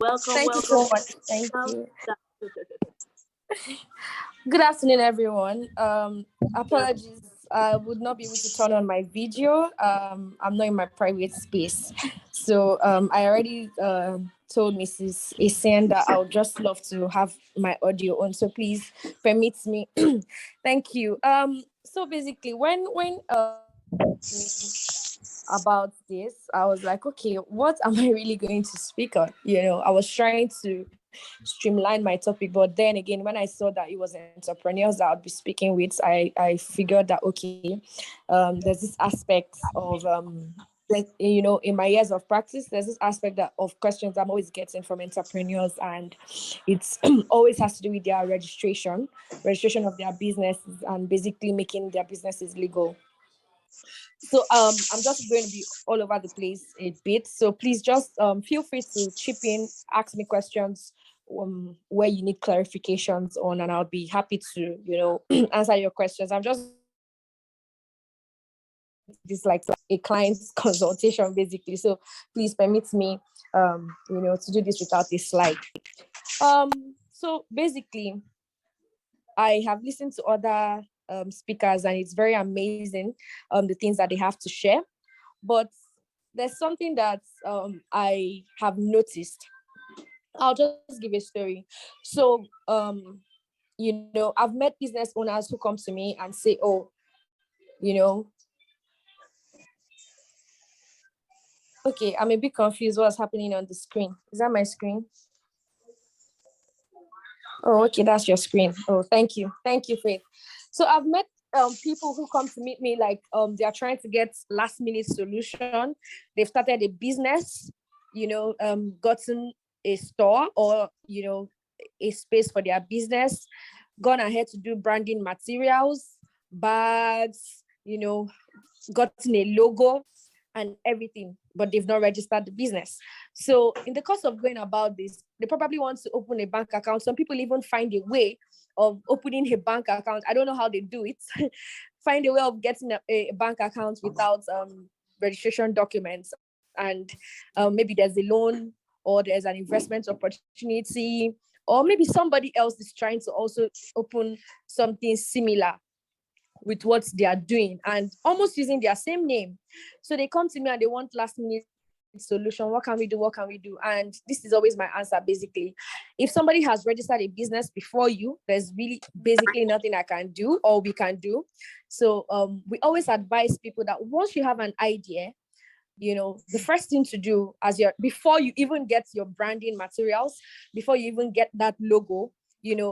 Welcome, Thank you welcome. so much. Thank Welcome. you. Good afternoon, everyone. Yeah. Apologies, I would not be able to turn on my video. I'm not in my private space. So I already told Mrs. Essien that I would just love to have my audio on. So please permit me. Thank you. So basically, when about this, I was like, okay, what am I really going to speak on? I was trying to streamline my topic, but then again, when I saw that it was entrepreneurs that I'd be speaking with, I figured that okay, there's this aspect of in my years of practice, there's this aspect of questions I'm always getting from entrepreneurs, and it's always has to do with their registration of their businesses, and basically making their businesses legal. So I'm just going to be all over the place a bit. So please just feel free to chip in, ask me questions where you need clarifications on, and I'll be happy to, answer your questions. I'm just going to be this like a client's consultation basically. So please permit me, to do this without a slide. So basically, I have listened to other speakers, and it's very amazing the things that they have to share. But there's something that I have noticed. I'll just give a story. So, I've met business owners who come to me and say, oh, you know, okay, I'm a bit confused what's happening on the screen. Is that my screen? Oh, okay, that's your screen. Oh, thank you. Thank you, Faith. So I've met people who come to meet me like they are trying to get last minute solution. They've started a business, gotten a store or a space for their business, gone ahead to do branding materials, bags, gotten a logo and everything, but they've not registered the business. So in the course of going about this, they probably want to open a bank account. Some people even find a way of opening a bank account. I don't know how they do it. Find a way of getting a bank account without registration documents. And maybe there's a loan or there's an investment opportunity, or maybe somebody else is trying to also open something similar with what they are doing and almost using their same name. So they come to me and they want last minute solution. What can we do? What can we do? And this is always my answer. Basically, if somebody has registered a business before you, there's really basically nothing I can do or we can do. So we always advise people that once you have an idea, the first thing to do before you even get your branding materials, before you even get that logo,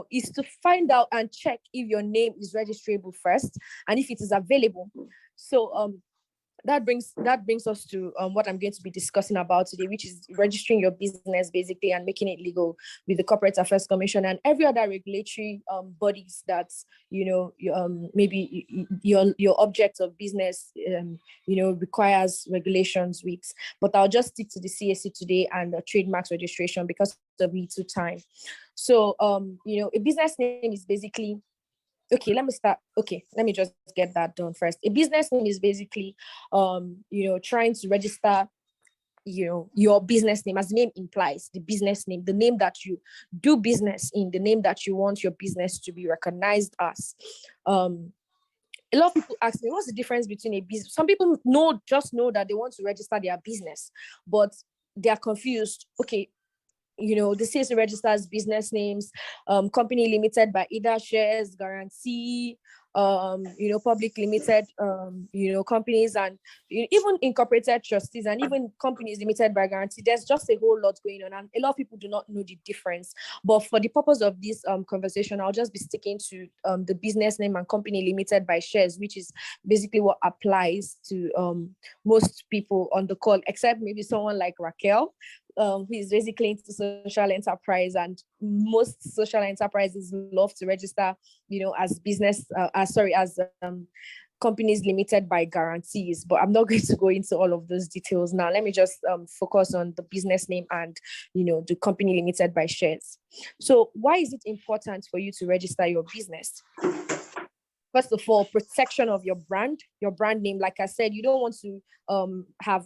is to find out and check if your name is registrable first and if it is available. So that brings us to what I'm going to be discussing about today, which is registering your business basically and making it legal with the Corporate Affairs Commission and every other regulatory bodies that maybe your object of business requires regulations with. But I'll just stick to the CSC today and the trademarks registration because of little time. So a business name is basically okay, let me start. Okay, let me just get that done first. A business name is basically, trying to register, your business name, as the name implies, the business name, the name that you do business in, the name that you want your business to be recognized as. A lot of people ask me, what's the difference between a business? Some people just know that they want to register their business, but they are confused. Okay, the CSC registers business names, company limited by either shares, guarantee, public limited, companies, and even incorporated trustees, and even companies limited by guarantee. There's just a whole lot going on, and a lot of people do not know the difference. But for the purpose of this conversation, I'll just be sticking to the business name and company limited by shares, which is basically what applies to most people on the call, except maybe someone like Raquel, who is basically into social enterprise, and most social enterprises love to register, as business, as companies limited by guarantees. But I'm not going to go into all of those details now. Let me just focus on the business name and, the company limited by shares. So why is it important for you to register your business? First of all, protection of your brand name. Like I said, you don't want to have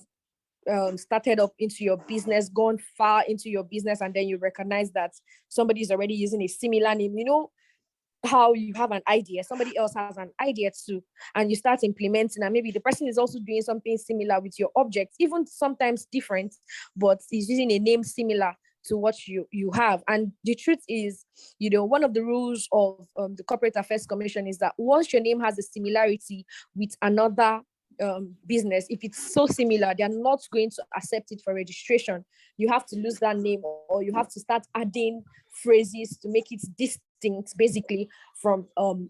started up into your business, gone far into your business, and then you recognize that somebody is already using a similar name. You know how you have an idea, somebody else has an idea too, and you start implementing, and maybe the person is also doing something similar with your object, even sometimes different, but is using a name similar to what you have. And the truth is, one of the rules of the Corporate Affairs Commission is that once your name has a similarity with another business, if it's so similar, they're not going to accept it for registration. You have to lose that name, or you have to start adding phrases to make it distinct, basically, from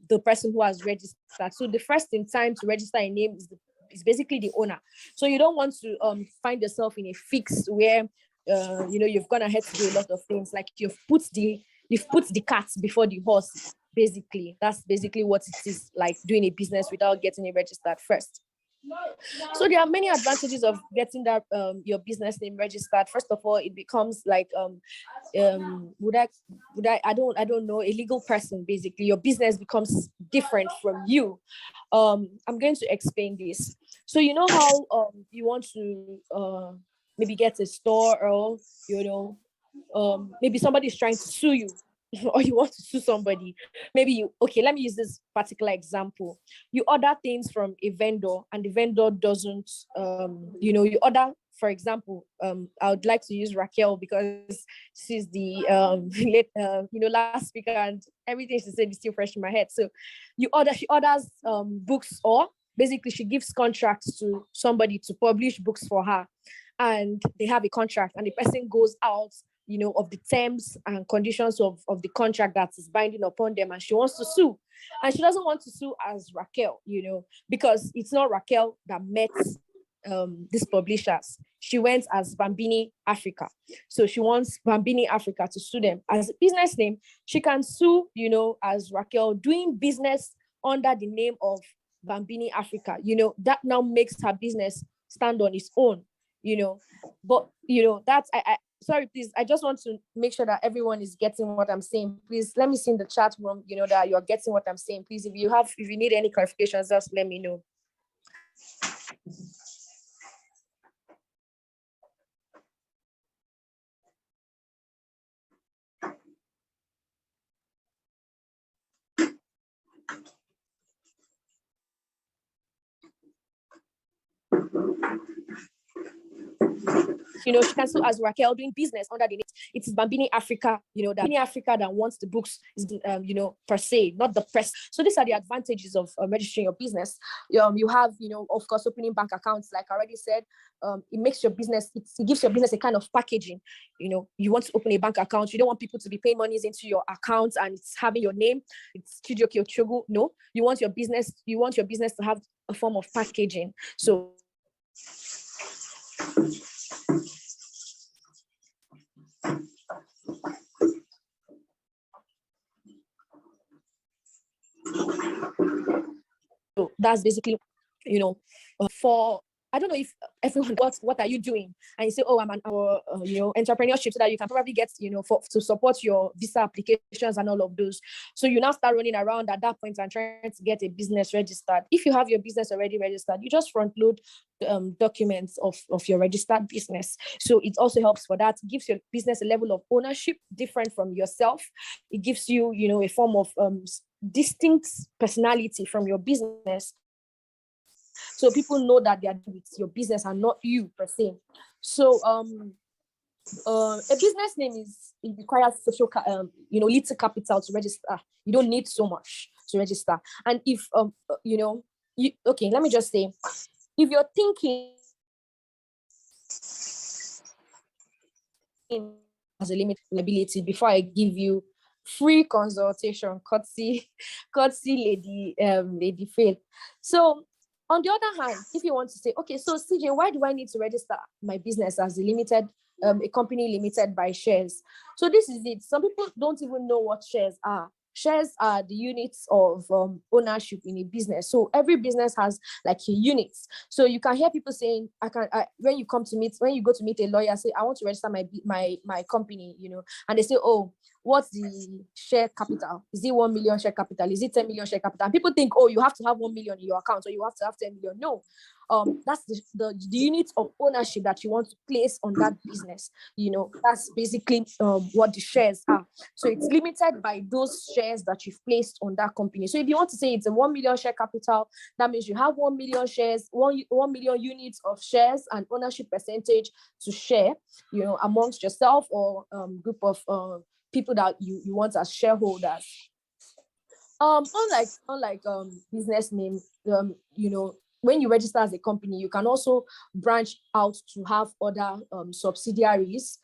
the person who has registered. So the first in time to register a name is basically the owner. So you don't want to find yourself in a fix where you've gone ahead to do a lot of things, like you've put the cat before the horse. Basically, that's basically what it is like, doing a business without getting it registered first. So there are many advantages of getting that your business name registered. First of all, it becomes like I don't know, a legal person. Basically, your business becomes different from you. I'm going to explain this. So you know how you want to maybe get a store, or maybe somebody's trying to sue you, or you want to sue somebody. Maybe let me use this particular example. You order things from a vendor, and the vendor doesn't, you order, for example, I would like to use Raquel because she's the last speaker, and everything she said is still fresh in my head. So she orders books, or basically she gives contracts to somebody to publish books for her, and they have a contract, and the person goes out of the terms and conditions of the contract that is binding upon them, and she wants to sue. And she doesn't want to sue as Raquel, because it's not Raquel that met these publishers. She went as Bambini Africa. So she wants Bambini Africa to sue them. As a business name, she can sue, as Raquel, doing business under the name of Bambini Africa. That now makes her business stand on its own, but that's sorry, please, I just want to make sure that everyone is getting what I'm saying. Please let me see in the chat room, that you're getting what I'm saying. Please, if you need any clarifications, just let me know. She can sue as Raquel, doing business under the name. It's Bambini Africa, that Bambini Africa that wants the books is, per se, not the press. So these are the advantages of registering your business. You have, of course, opening bank accounts, like I already said. It makes your business, it gives your business a kind of packaging. You want to open a bank account. You don't want people to be paying monies into your account and it's having your name. It's Chijioke Ochogwu. No, you want your business to have a form of packaging. So that's basically, for, I don't know if everyone, what are you doing? And you say, oh, I'm an entrepreneurship, so that you can probably get, to support your visa applications and all of those. So you now start running around at that point and trying to get a business registered. If you have your business already registered, you just front load documents of your registered business. So it also helps for that. It gives your business a level of ownership different from yourself. It gives you, a form of distinct personality from your business. So people know that they are with your business and not you per se. So a business name it requires social little capital to register. You don't need so much to register. And if let me just say, if you're thinking as a limit liability, before I give you free consultation, courtesy Lady Faith. So on the other hand, if you want to say, okay, so CJ, why do I need to register my business as a company limited by shares? So this is it. Some people don't even know what shares are. Shares are the units of ownership in a business. So every business has like a units. So you can hear people saying, when you go to meet a lawyer, say, I want to register my company, and they say, oh, what's the share capital? Is it 1 million share capital? Is it 10 million share capital? And people think, oh, you have to have 1 million in your account, or you have to have 10 million. No, That's the unit of ownership that you want to place on that business. That's basically what the shares are. So it's limited by those shares that you've placed on that company. So if you want to say it's a 1 million share capital, that means you have 1 million shares, 1 million units of shares and ownership percentage to share, amongst yourself or group of people that you want as shareholders. Unlike business name, when you register as a company, you can also branch out to have other subsidiaries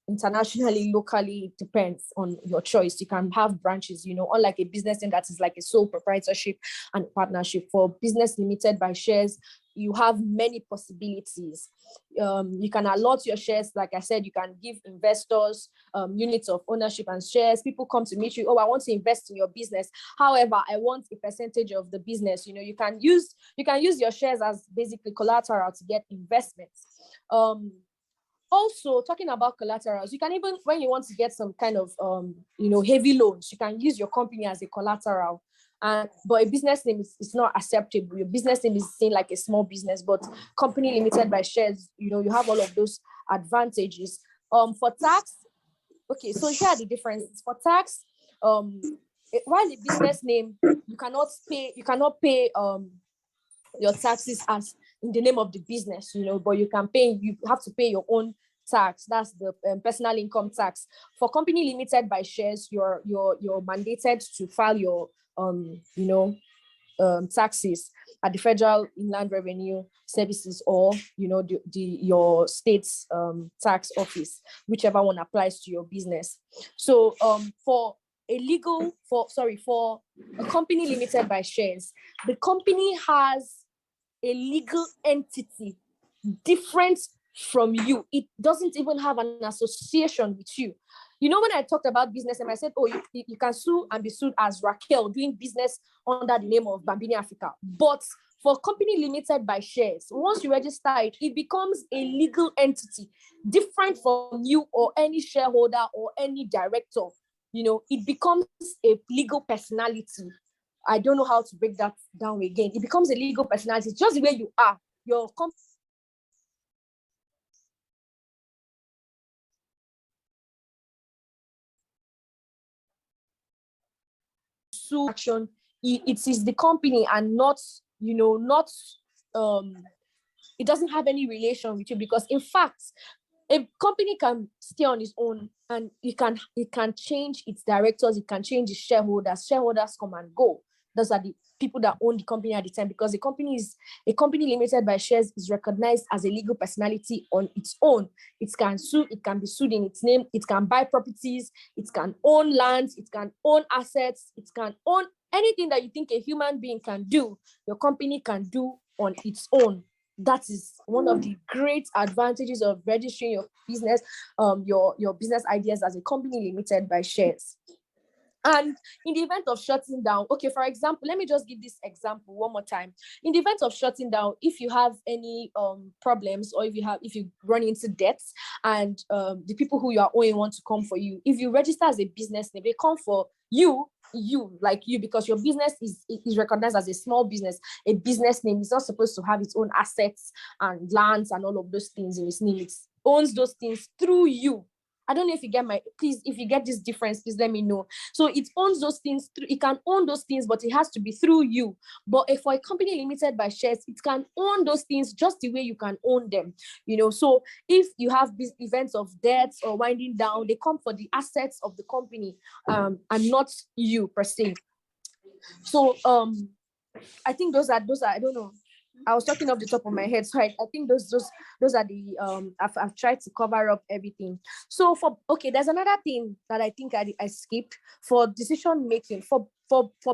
internationally, locally. It depends on your choice. You can have branches, unlike a business name that is like a sole proprietorship and partnership. For business limited by shares, you have many possibilities. You can allot your shares. Like I said, you can give investors units of ownership and shares. People come to meet you. Oh, I want to invest in your business. However, I want a percentage of the business. You can use your shares as basically collateral to get investments. Also, talking about collaterals, you can even, when you want to get some kind of heavy loans, you can use your company as a collateral. But a business name is not acceptable. Your business name is seen like a small business, but company limited by shares, you have all of those advantages. For tax, okay, so here are the differences. For tax, while the business name, you cannot pay your taxes as in the name of the business, but you have to pay your own tax. That's the personal income tax. For company limited by shares, you're mandated to file your taxes at the Federal Inland Revenue Services or your state's tax office, whichever one applies to your business. So for a company limited by shares, the company has a legal entity different from you. It doesn't even have an association with you. When I talked about business and I said, oh, you can sue and be sued as Raquel doing business under the name of Bambini Africa. But for company limited by shares, once you register it, it becomes a legal entity different from you or any shareholder or any director. It becomes a legal personality. I don't know how to break that down again. It becomes a legal personality. It's just the way you are. Your company action, it is the company and not it doesn't have any relation with you, because in fact a company can stay on its own and it can change its directors, it can change its shareholders come and go. Those are the people that own the company at the time, because a company limited by shares is recognized as a legal personality on its own. It can sue, it can be sued in its name, it can buy properties, it can own lands, it can own assets, it can own anything that you think a human being can do, your company can do on its own. That is one of the great advantages of registering your business, your business ideas as a company limited by shares. And in the event of shutting down, okay, for example, let me just give this example one more time. In the event of shutting down, if you have any problems, or if you run into debts and the people who you are owing want to come for you, if you register as a business name, they come for you, because your business is recognized as a small business. A business name is not supposed to have its own assets and lands and all of those things in its name. It owns those things through you. I don't know if you get if you get this difference, please let me know. So it owns those things, it can own those things, but it has to be through you. But if for a company limited by shares, it can own those things just the way you can own them. So if you have these events of debts or winding down, they come for the assets of the company and not you per se. So I think those are, I don't know. I was talking off the top of my head, so I think those are the I've tried to cover up everything. So there's another thing that I think I skipped for decision making for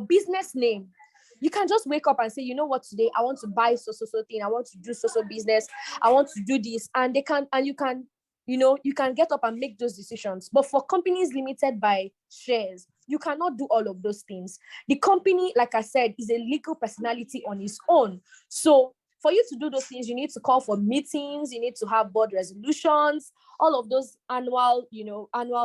business name. You can just wake up and say, you know what, today I want to buy so thing, I want to do so business, I want to do this, and you can get up and make those decisions. But for companies limited by shares, you cannot do all of those things. The company, like I said, is a legal personality on its own. So for you to do those things, you need to call for meetings, you need to have board resolutions, all of those annual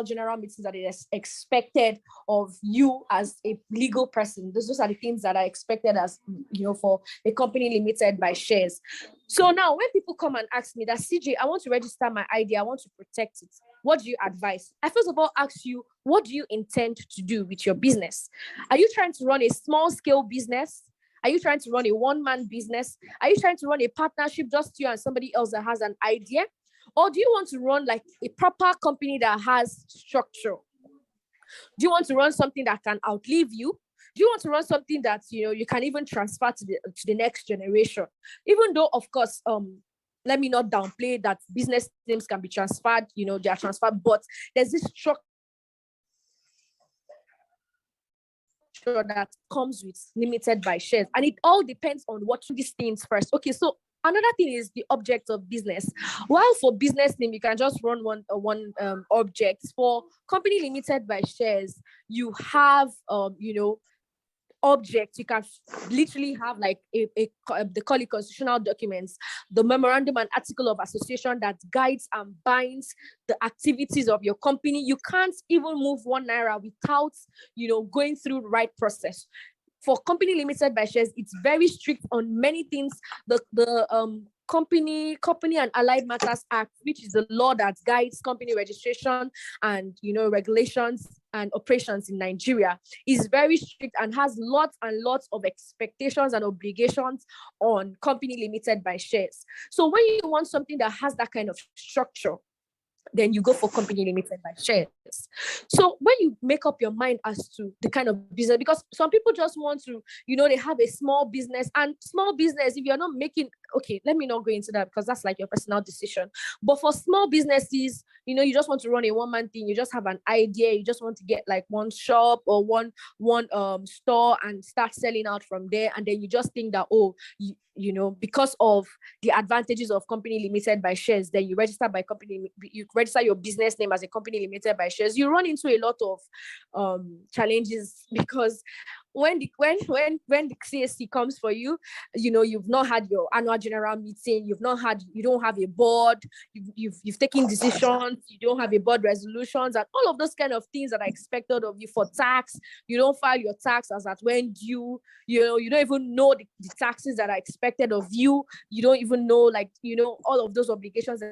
general meetings that is expected of you as a legal person. Those are the things that are expected as, for a company limited by shares. So now when people come and ask me that, CJ, I want to register my ID, I want to protect it, what do you advise? I first of all ask you, what do you intend to do with your business? Are you trying to run a small scale business? Are you trying to run a one-man business? Are you trying to run a partnership, just you and somebody else that has an idea? Or do you want to run like a proper company that has structure? Do you want to run something that can outlive you? Do you want to run something that you can even transfer to the next generation? Even though, of course, let me not downplay that business names can be transferred, they are transferred, but there's this structure that comes with limited by shares, and it all depends on what these things first. Okay, so another thing is the object of business. While for business name, you can just run one object. For company limited by shares, you have object. You can literally have like they call it constitutional documents, the memorandum and article of association that guides and binds the activities of your company. You can't even move 1 naira without going through the right process. For company limited by shares, it's very strict on many things. The Company and Allied Matters Act, which is the law that guides company registration and regulations and operations in Nigeria, is very strict and has lots and lots of expectations and obligations on company limited by shares. So when you want something that has that kind of structure, then you go for company limited by shares. So when you make up your mind as to the kind of business, because some people just want to, they have a small business, and small business, if you're not making, okay, let me not go into that because that's like your personal decision. But for small businesses, you just want to run a one-man thing, you just have an idea, you just want to get like one shop or one store and start selling out from there. And then you just think that, because of the advantages of company limited by shares, then you register your business name as a company limited by shares. You run into a lot of challenges, because when the CSC comes for you, you've not had your annual general meeting, you don't have a board, you've taken decisions, you don't have a board resolutions, and all of those kind of things that are expected of you. For tax, you don't file your tax as at when due, you don't even know the taxes that are expected of you. You don't even know, all of those obligations,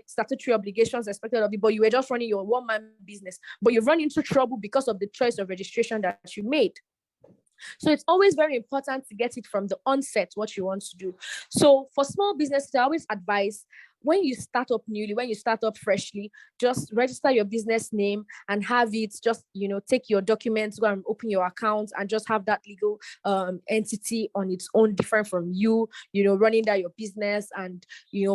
statutory obligations expected of you, but you were just running your one-man business, but you've run into trouble because of the choice of registration that you made. So it's always very important to get it from the onset, what you want to do. So for small businesses, I always advise, when you start up newly, when you start up freshly, just register your business name and have it just, take your documents, go and open your account and just have that legal entity on its own, different from you, running that your business and,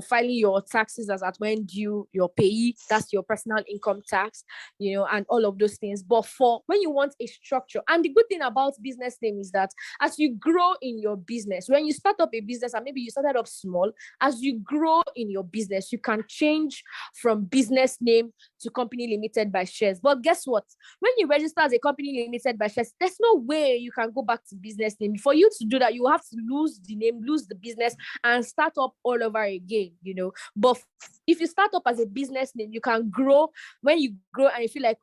filing your taxes as at when due, your payee, that's your personal income tax, and all of those things. But for when you want a structure, and the good thing about business name is that as you grow in your business, when you start up a business and maybe you started up small, as you grow in your business, you can change from business name to company limited by shares. But guess what? When you register as a company limited by shares, there's no way you can go back to business name. For you to do that, you have to lose the name, lose the business, and start up all over again, But if you start up as a business name, you can grow. When you grow and you feel like,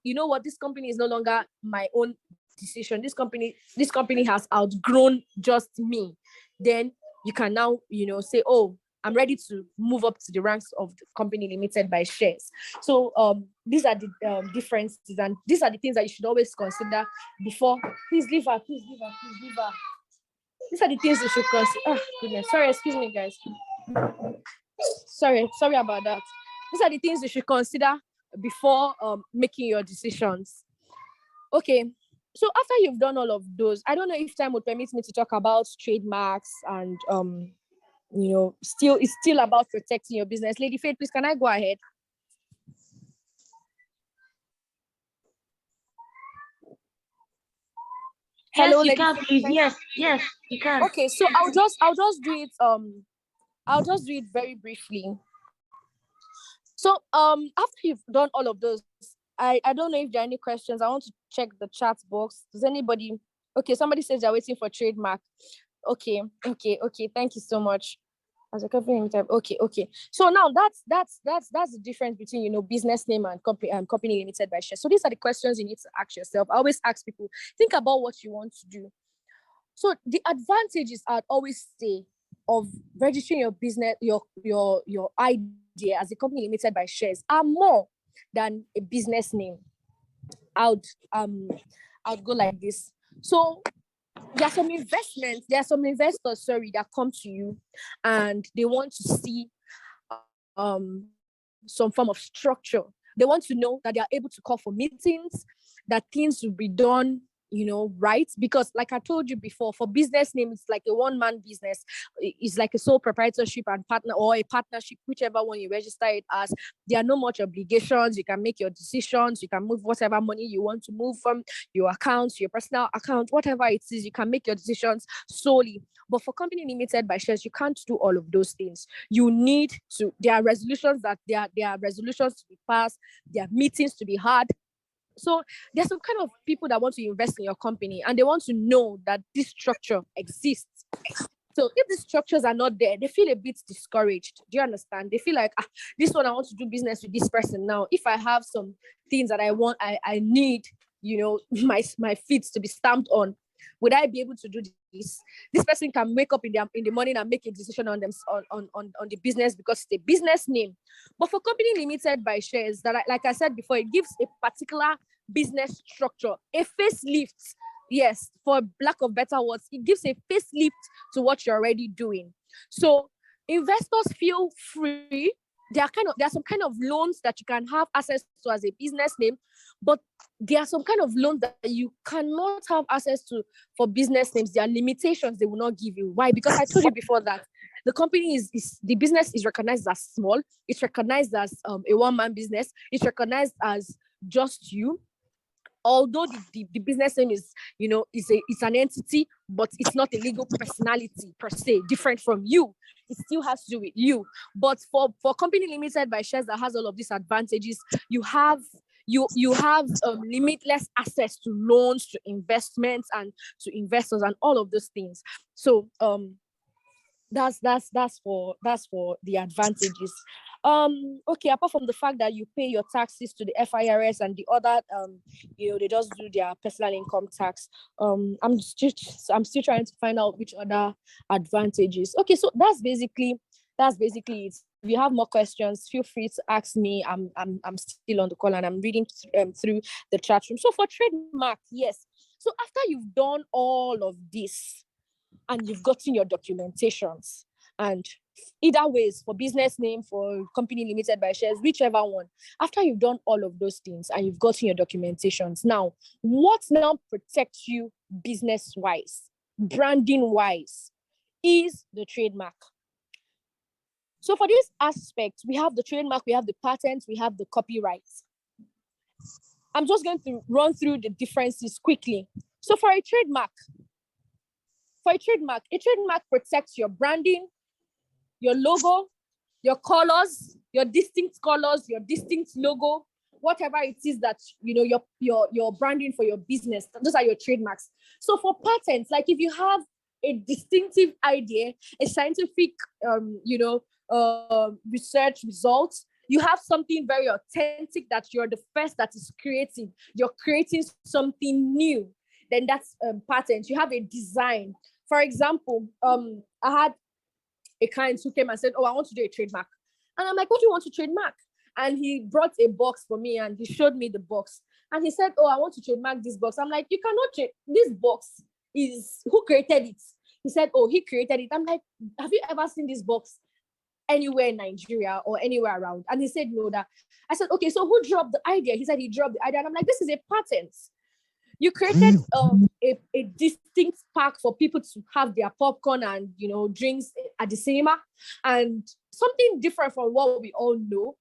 this company is no longer my own decision. This company has outgrown just me. Then you can now, say, oh, I'm ready to move up to the ranks of the company limited by shares. So these are the differences, and these are the things that you should always consider before. Please leave her. These are the things you should consider. Oh, goodness. Sorry, excuse me, guys. Sorry about that. These are the things you should consider before making your decisions. Okay. So after you've done all of those, I don't know if time would permit me to talk about trademarks and it's still about protecting your business. Lady Faith, please, can I go ahead? Hello, you can, please. Yes, you can. Okay, so I'll just do it. I'll just do it very briefly. So after you've done all of those, I don't know if there are any questions. I want to check the chat box. Does anybody? Okay, somebody says they're waiting for trademark. Okay. Thank you so much. As a company limited. Okay. So now that's the difference between, you know, business name and company limited by shares. So these are the questions you need to ask yourself. I always ask people, think about what you want to do. So the advantages, I'd always say, of registering your business, your idea as a company limited by shares are more than a business name. I'd go like this. So there are some investors, that come to you and they want to see some form of structure. They want to know that they are able to call for meetings, that things will be done, you know, right? Because like I told you before, for business name, it's like a one-man business. It's like a sole proprietorship and partner, or a partnership, whichever one you register it as. There are no much obligations. You can make your decisions. You can move whatever money you want to move from your account, your personal account, whatever it is. You can make your decisions solely. But for company limited by shares, you can't do all of those things. You need to. There are resolutions to be passed. There are meetings to be had. So there's some kind of people that want to invest in your company and they want to know that this structure exists. So if these structures are not there, they feel a bit discouraged. Do you understand? They feel like, this one, I want to do business with this person now. If I have some things that I need, you know, my feet to be stamped on, would I be able to do this? This person can wake up in the morning and make a decision on them on the business because it's a business name. But for company limited by shares, like I said before, it gives a particular business structure, a facelift. Yes, for lack of better words, it gives a facelift to what you're already doing. So investors feel free. There are some kind of loans that you can have access to as a business name, but there are some kind of loans that you cannot have access to for business names. There are limitations they will not give you. Why? Because I told you before that the company the business is recognized as small. It's recognized as a one-man business. It's recognized as just you. Although the business name is, you know, it's an entity, but it's not a legal personality per se, different from you. It still has to do with you. But for company limited by shares that has all of these advantages, you have limitless access to loans, to investments, and to investors, and all of those things. So that's for the advantages. Okay, apart from the fact that you pay your taxes to the FIRS and the other they just do their personal income tax. I'm still trying to find out which other advantages. Okay, so that's basically it. If you have more questions, feel free to ask me. I'm still on the call and I'm reading through the chat room. So for trademark, yes. So after you've done all of this and you've gotten your documentations, and either ways, for business name, for company limited by shares, whichever one, after you've done all of those things and you've gotten your documentations, now what now protects you business wise, branding wise, is the trademark. So for this aspect, we have the trademark, we have the patents, we have the copyrights. I'm just going to run through the differences quickly. So for a trademark protects your branding, your logo, your colors, your distinct logo, whatever it is that, you know, your branding for your business. Those are your trademarks. So for patents, like if you have a distinctive idea, a scientific, research results, you have something very authentic that you're the first that is creating. You're creating something new. Then that's patent. You have a design. For example, I had a client who came and said, "Oh, I want to do a trademark." And I'm like, "What do you want to trademark?" And he brought a box for me and he showed me the box. And he said, "Oh, I want to trademark this box." I'm like, "You cannot this box who created it?" He said, "Oh, he created it." I'm like, "Have you ever seen this box anywhere in Nigeria or anywhere around?" And he said, "No." That I said, "Okay, so who dropped the idea?" He said he dropped the idea. And I'm like, "This is a patent. You created a distinct pack for people to have their popcorn and, you know, drinks at the cinema, and something different from what we all know.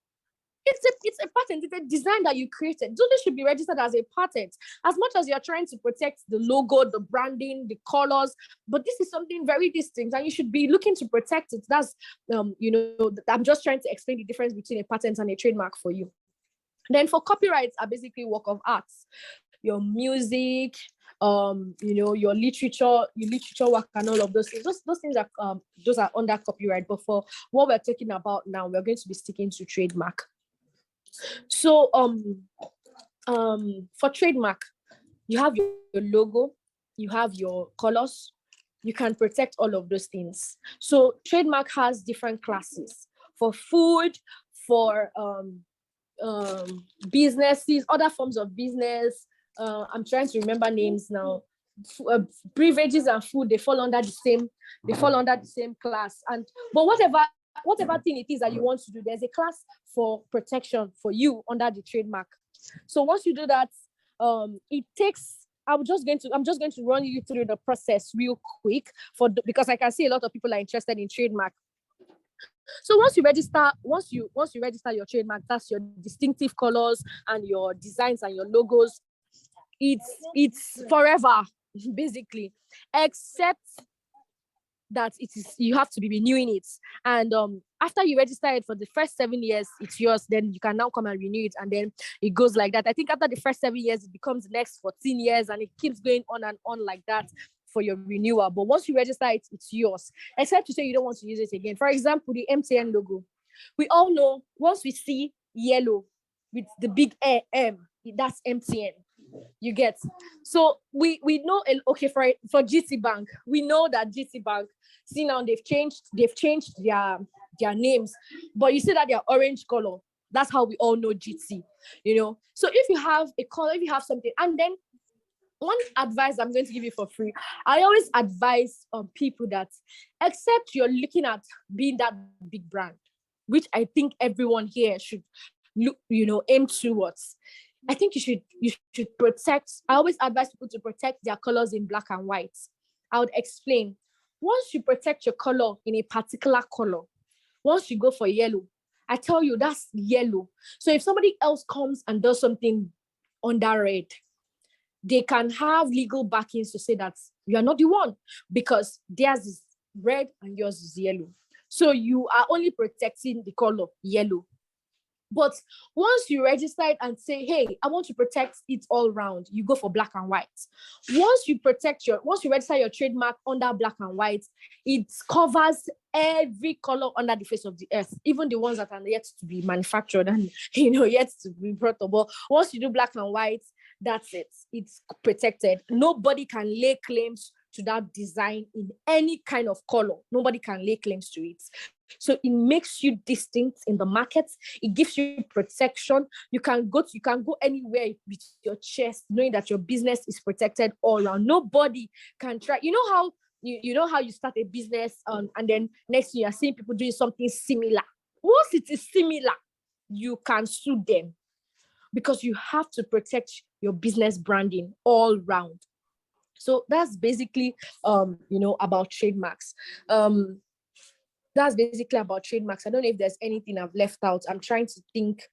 It's a patent. It's a design that you created. So this should be registered as a patent. As much as you're trying to protect the logo, the branding, the colors, but this is something very distinct, and you should be looking to protect it. That's I'm just trying to explain the difference between a patent and a trademark for you. Then for copyrights are basically work of arts. Your music, your literature work and all of those things. Those things are those are under copyright. But for what we're talking about now, we're going to be sticking to trademark. So for trademark, you have your logo, you have your colors, you can protect all of those things. So trademark has different classes for food, for businesses, other forms of business. I'm trying to remember names now. Beverages and food, they fall under the same class. But whatever thing it is that you want to do, there's a class for protection for you under the trademark. So once you do that, it takes. I'm just going to run you through the process real quick because I can see a lot of people are interested in trademark. So once you register your trademark, that's your distinctive colors and your designs and your logos. It's forever, basically, except that you have to be renewing it. And after you register it for the first 7 years, it's yours. Then you can now come and renew it, and then it goes like that. I think after the first 7 years, it becomes the next 14 years, and it keeps going on and on like that for your renewal. But once you register it, it's yours, except to say you don't want to use it again. For example, the MTN logo. We all know once we see yellow with the big M, that's MTN. You get. So we know, okay, for GT Bank, we know that GT Bank, see now they've changed their names, but you see that they're orange color. That's how we all know GT, So if you have a color, if you have something, and then one advice I'm going to give you for free, I always advise people that, except you're looking at being that big brand, which I think everyone here should look, aim towards. I think you should protect. I always advise people to protect their colors in black and white. I would explain. Once you protect your color in a particular color, once you go for yellow, I tell you that's yellow. So if somebody else comes and does something under red, they can have legal backings to say that you are not the one, because theirs is red and yours is yellow. So you are only protecting the color yellow. But once you register it and say, hey, I want to protect it all round, you go for black and white. Once you register your trademark under black and white, it covers every color under the face of the earth, even the ones that are yet to be manufactured and yet to be brought about. Once you do black and white, that's it. It's protected. Nobody can lay claims to that design in any kind of color. Nobody can lay claims to it. So it makes you distinct in the market. It gives you protection. You can go anywhere with your chest, knowing that your business is protected all around. Nobody can try. You know how you start a business and then next year you're seeing people doing something similar. Once it is similar, you can sue them, because you have to protect your business branding all round. So that's basically about trademarks. That's basically about trademarks. I don't know if there's anything I've left out. I'm trying to think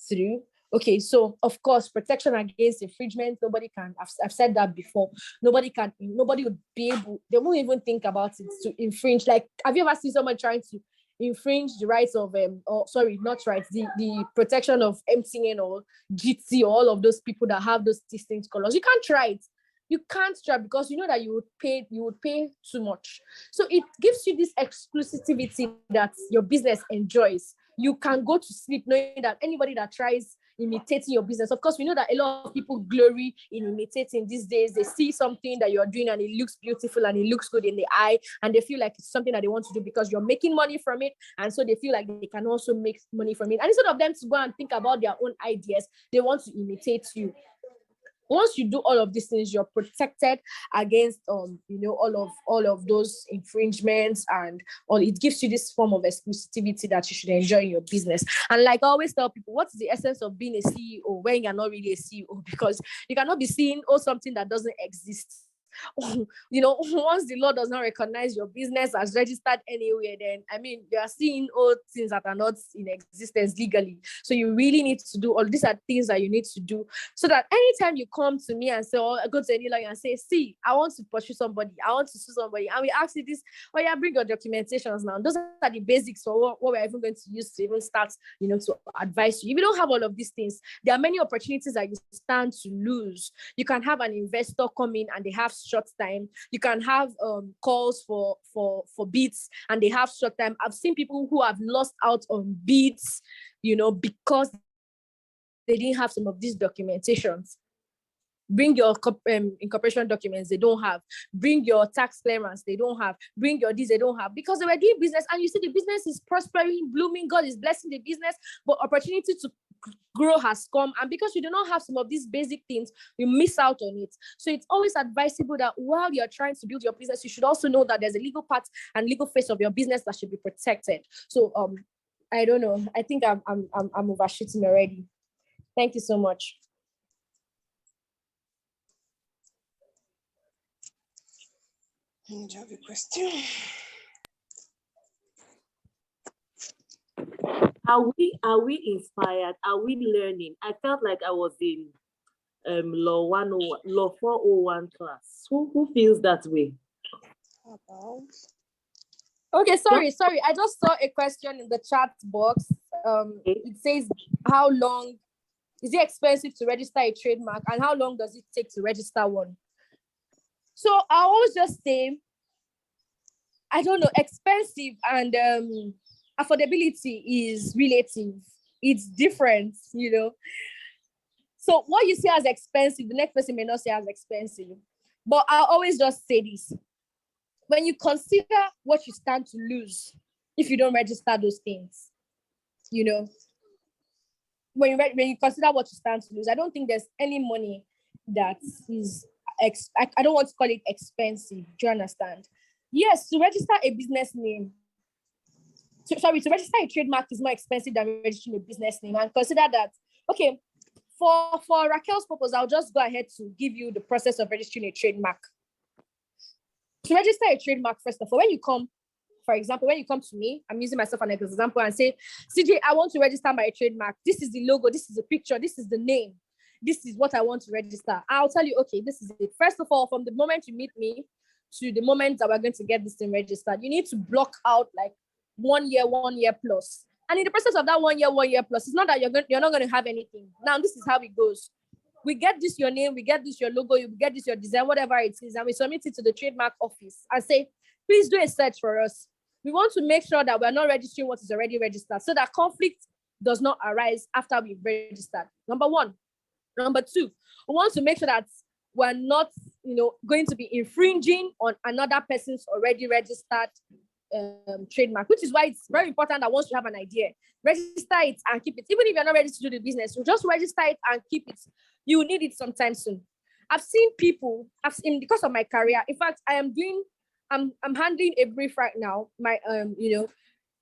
through. Okay, so of course, protection against infringement. Nobody can. I've said that before. Nobody would be able. They won't even think about it to infringe. Like, have you ever seen someone trying to infringe the rights of the protection of MTN or GT or all of those people that have those distinct colors? You can't try it. You can't try, because you know that you would pay too much. So it gives you this exclusivity that your business enjoys. You can go to sleep knowing that anybody that tries imitating your business, of course, we know that a lot of people glory in imitating these days. They see something that you're doing and it looks beautiful and it looks good in the eye, and they feel like it's something that they want to do because you're making money from it, and so they feel like they can also make money from it. And instead of them to go and think about their own ideas, they want to imitate you. Once you do all of these things, you're protected against all of those infringements, and it gives you this form of exclusivity that you should enjoy in your business. And like I always tell people, what's the essence of being a CEO when you're not really a CEO? Because you cannot be seeing something that doesn't exist once the law does not recognize your business as registered anywhere, then you are seeing all things that are not in existence legally. So you really need to do all these are things that you need to do, so that anytime you come to me and say, or I go to any lawyer and say, see, I want to pursue somebody, I want to sue somebody, and we ask you this, oh yeah, bring your documentations now. Those are the basics for what we're even going to use to even start, to advise you. If you don't have all of these things, there are many opportunities that you stand to lose. You can have an investor come in and they have short time. You can have calls for bids and they have short time. I've seen people who have lost out on bids, because they didn't have some of these documentations. Bring your incorporation documents, they don't have. Bring your tax clearance, they don't have. Bring your this, they don't have. Because they were doing business, and you see the business is prospering, blooming, God is blessing the business, but opportunity to grow has come. And because you do not have some of these basic things, you miss out on it. So it's always advisable that while you're trying to build your business, you should also know that there's a legal part and legal face of your business that should be protected. So I don't know. I think I'm overshooting already. Thank you so much. Do you have a question? Are we inspired? Are we learning? I felt like I was in law 101, law 401 class. Who feels that way? Okay, sorry. I just saw a question in the chat box. It says, how long is it expensive to register a trademark, and how long does it take to register one? So I always just say, I don't know, expensive and affordability is relative. It's different, So what you see as expensive, the next person may not see as expensive. But I always just say this. When you consider what you stand to lose if you don't register those things, when you consider what you stand to lose, I don't think there's any money that is, I don't want to call it expensive. Do you understand? Yes, to register a business name, to register a trademark is more expensive than registering a business name. And consider that, okay, for Raquel's purpose, I'll just go ahead to give you the process of registering a trademark. To register a trademark, first of all, for example, when you come to me, I'm using myself as an example and say, CJ, I want to register my trademark. This is the logo, this is the picture, this is the name. This is what I want to register. I'll tell you, okay, this is it. First of all, from the moment you meet me to the moment that we're going to get this thing registered, you need to block out like 1 year plus. And in the process of that 1 year plus, it's not that you're not going to have anything. Now, this is how it goes. We get this your name, we get this your logo, you get this your design, whatever it is, and we submit it to the trademark office and say, please do a search for us. We want to make sure that we're not registering what is already registered so that conflict does not arise after we've registered. Number one. Number two, we want to make sure that we're not, going to be infringing on another person's already registered trademark, which is why it's very important that once you have an idea, register it and keep it. Even if you're not ready to do the business, you just register it and keep it. You will need it sometime soon. I've seen because of my career. In fact, I'm handling a brief right now,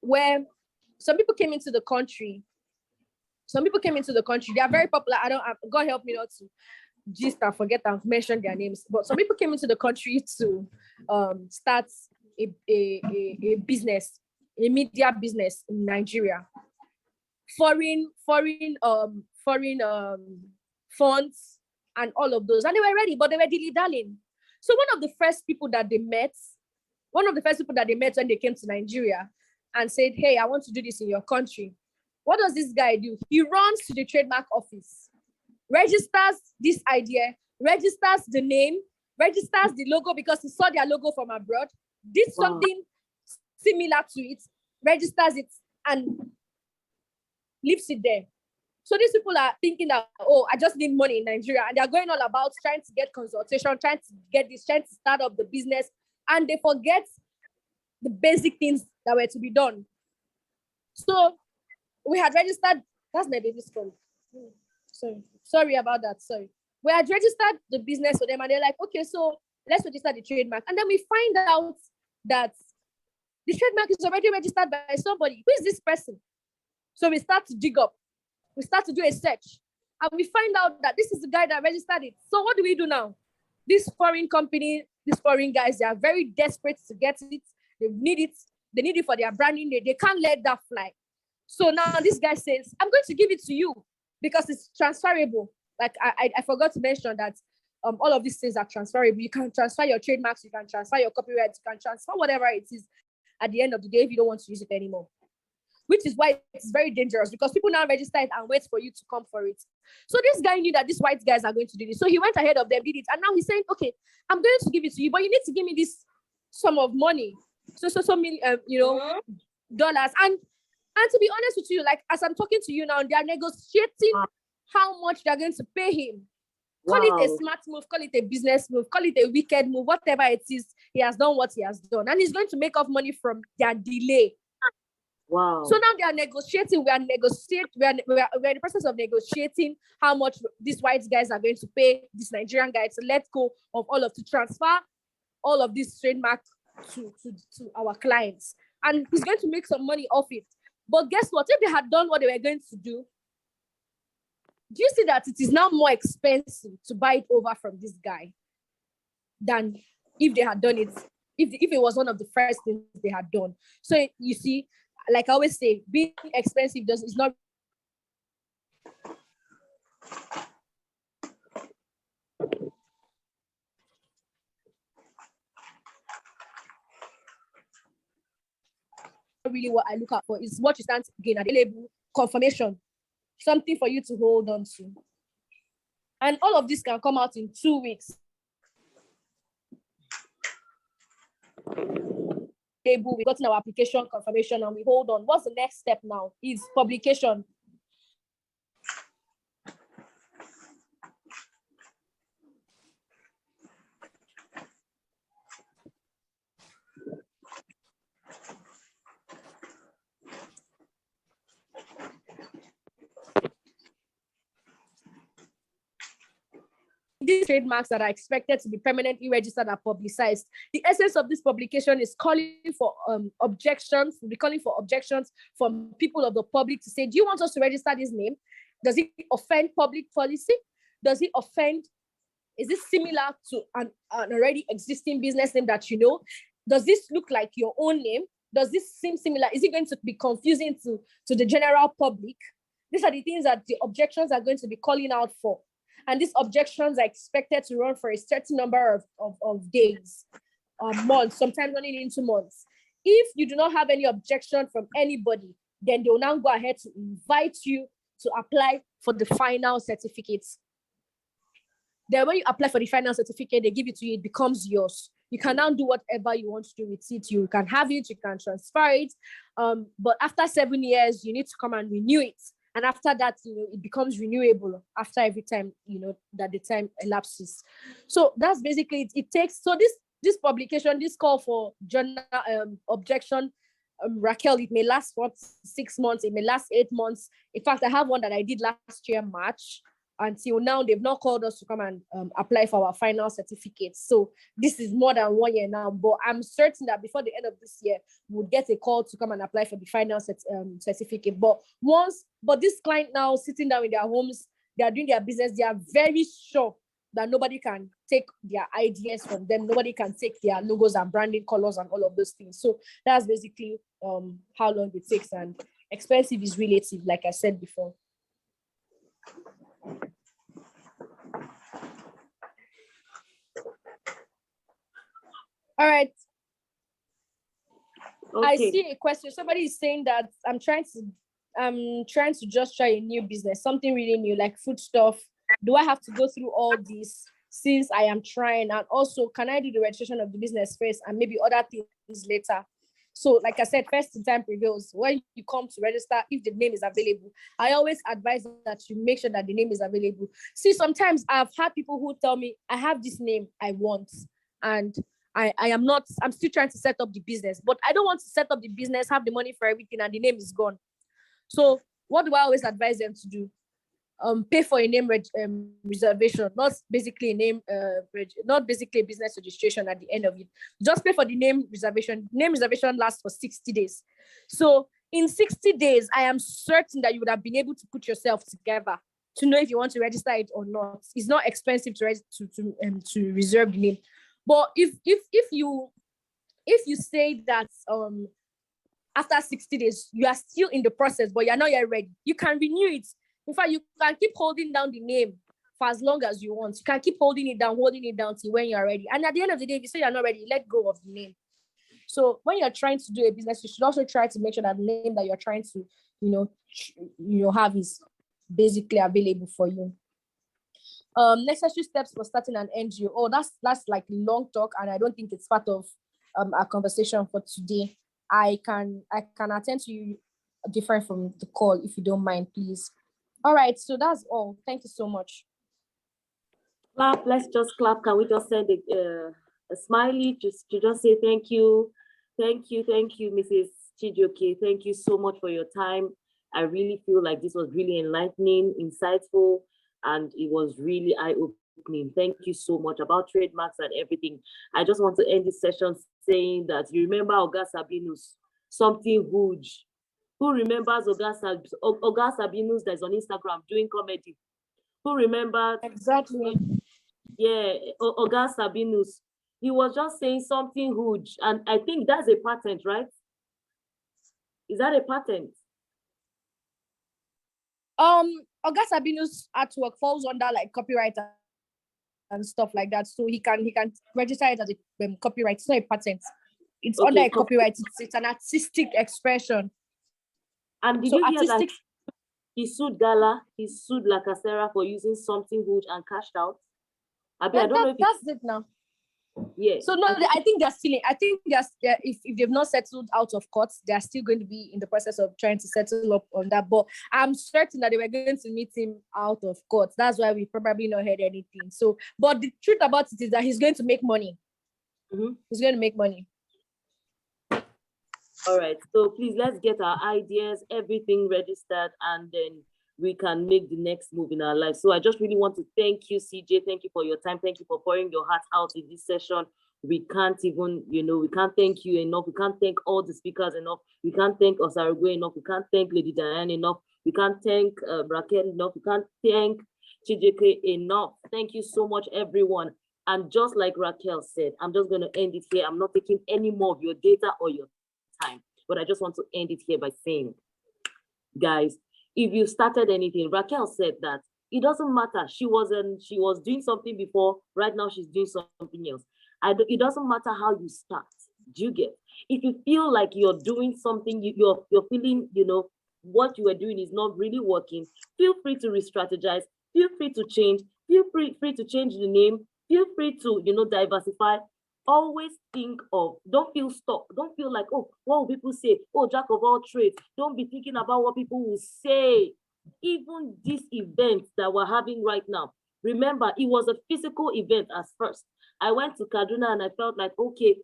where some people came into the country. They are very popular. God help me not to gist and forget and mention their names. But some people came into the country to start a business, a media business in Nigeria. Foreign funds and all of those. And they were ready, but they were dilly-dallying. So one of the first people that they met when they came to Nigeria and said, hey, I want to do this in your country. What does this guy do? He runs to the trademark office, registers this idea, registers the name, registers the logo because he saw their logo from abroad, did something similar to it, registers it, and leaves it there. So these people are thinking that, oh, I just need money in Nigeria. And they're going all about trying to get consultation, trying to start up the business. And they forget the basic things that were to be done. So we had registered, that's my baby's phone. Sorry about that, sorry. We had registered the business for them and they're like, okay, so let's register the trademark. And then we find out that the trademark is already registered by somebody. Who is this person? So we start to dig up. We start to do a search. And we find out that this is the guy that registered it. So what do we do now? This foreign company, these foreign guys, they are very desperate to get it. They need it. They need it for their branding. They can't let that fly. So now this guy says, I'm going to give it to you because it's transferable. Like I forgot to mention that all of these things are transferable. You can transfer your trademarks, you can transfer your copyright, you can transfer whatever it is at the end of the day if you don't want to use it anymore. Which is why it's very dangerous, because people now register it and wait for you to come for it. So this guy knew that these white guys are going to do this. So he went ahead of them, did it. And now he's saying, okay, I'm going to give it to you, but you need to give me this sum of money. So dollars. And to be honest with you, like as I'm talking to you now, they are negotiating how much they're going to pay him. Call it a smart move, call it a business move, call it a wicked move, whatever it is, he has done what he has done. And he's going to make off money from their delay. Wow. So now they are negotiating. We are in the process of negotiating how much these white guys are going to pay this Nigerian guy to let go of to transfer all of this trademark to our clients. And he's going to make some money off it. But guess what? If they had done what they were going to do you see that it is now more expensive to buy it over from this guy than if they had done it, if it was one of the first things they had done. So you see, like I always say, being expensive is not really what I look out for. Is what you stand to gain at the label, confirmation, something for you to hold on to. And all of this can come out in 2 weeks. Label, we got in our application confirmation and we hold on. What's the next step now? Is publication. These trademarks that are expected to be permanently registered are publicized. The essence of this publication is calling for objections. We'll be calling for objections from people of the public to say, do you want us to register this name? Does it offend public policy? Does it offend? Is this similar to an already existing business name that you know? Does this look like your own name? Does this seem similar? Is it going to be confusing to the general public? These are the things that the objections are going to be calling out for. And these objections are expected to run for a certain number of days, months, sometimes running into months. If you do not have any objection from anybody, then they will now go ahead to invite you to apply for the final certificate. Then when you apply for the final certificate, they give it to you, it becomes yours. You can now do whatever you want to do with it. You can have it, you can transfer it. But after 7 years, you need to come and renew it. And after that, it becomes renewable after every time, that the time elapses. So that's basically it. It takes, so this publication, this call for journal objection, Raquel, it may last for 6 months, it may last 8 months. In fact, I have one that I did last year, March. Until now, they've not called us to come and apply for our final certificate. So this is more than 1 year now, but I'm certain that before the end of this year, we'll get a call to come and apply for the final certificate. But this client now sitting down in their homes, they are doing their business, they are very sure that nobody can take their ideas from them. Nobody can take their logos and branding colors and all of those things. So that's basically how long it takes, and expensive is relative, like I said before. All right. Okay. I see a question. Somebody is saying that I'm trying to just try a new business, something really new, like food stuff. Do I have to go through all this since I am trying? And also, can I do the registration of the business first and maybe other things later? So, like I said, first in time prevails. When you come to register, if the name is available, I always advise that you make sure that the name is available. See, sometimes I've had people who tell me, I have this name I want, and I'm still trying to set up the business, but I don't want to set up the business, have the money for everything, and the name is gone. So what do I always advise them to do? Pay for a name reservation, not basically a name, not basically a business registration at the end of it. Just pay for the name reservation. Name reservation lasts for 60 days. So in 60 days, I am certain that you would have been able to put yourself together. to know if you want to register it or not. It's not expensive to reserve the name. But if you say that after 60 days you are still in the process but you're not yet ready, you can renew it. In fact, you can keep holding down the name for as long as you want. You can keep holding it down till when you're ready. And at the end of the day, if you say you're not ready, let go of the name. So when you're trying to do a business, you should also try to make sure that the name that you're trying to, have is basically available for you. Necessary steps for starting an NGO. Oh, that's like long talk, and I don't think it's part of our conversation for today. I can attend to you different from the call if you don't mind, please. All right, so that's all. Thank you so much. Clap. Let's just clap. Can we just send a smiley to just say thank you, Mrs. Chijioke. Thank you so much for your time. I really feel like this was really enlightening, insightful, and it was really eye-opening. Thank you so much about trademarks and everything. I just want to end this session saying that you remember Oga Sabinus, something huge. Who remembers Oga Sabinus that's on Instagram doing comedy? Who remembers? Exactly. Yeah, Oga Sabinus. He was just saying something huge. And I think that's a patent, right? Is that a patent? Oga Sabinus artwork falls under like copyright and stuff like that. So he can register it as a copyright. It's not a patent. It's okay, under a copyright. It's an artistic expression. And did you hear that he sued Gala, he sued La Casera for using something huge and cashed out? I don't know if that's it now. Yeah. So no, I think they're still. I think if they've not settled out of court, they're still going to be in the process of trying to settle up on that. But I'm certain that they were going to meet him out of court. That's why we probably not heard anything. So, but the truth about it is that he's going to make money. Mm-hmm. He's going to make money. All right. So please, let's get our ideas, everything registered, and then we can make the next move in our life. So I just really want to thank you, CJ. Thank you for your time. Thank you for pouring your heart out in this session. We can't even, we can't thank you enough. We can't thank all the speakers enough. We can't thank Osarugwe enough. We can't thank Lady Diane enough. We can't thank Raquel enough. We can't thank Chijioke enough. Thank you so much, everyone. And just like Raquel said, I'm just going to end it here. I'm not taking any more of your data or your time, but I just want to end it here by saying, guys, if you started anything, Raquel said that it doesn't matter. She was doing something before. Right now, she's doing something else. It doesn't matter how you start. Do you get? If you feel like you're doing something, you're feeling, what you are doing is not really working, feel free to re-strategize. Feel free to change. Feel free to change the name. Feel free to, diversify. Always think of, don't feel stuck. Don't feel like, oh, what will people say? Oh, jack of all trades. Don't be thinking about what people will say. Even this event that we're having right now, remember, it was a physical event at first. I went to Kaduna and I felt like, okay,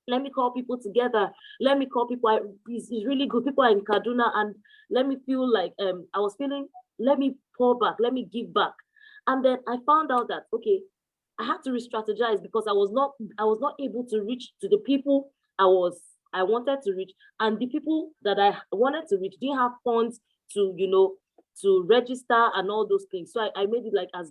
let me call people together. Let me call people. It's really good. People are in Kaduna, and let me feel like I was feeling, let me pour back, let me give back. And then I found out that, okay, I had to re-strategize because I was not able to reach to the people I wanted to reach, and the people that I wanted to reach didn't have funds to, to register and all those things. So I made it like as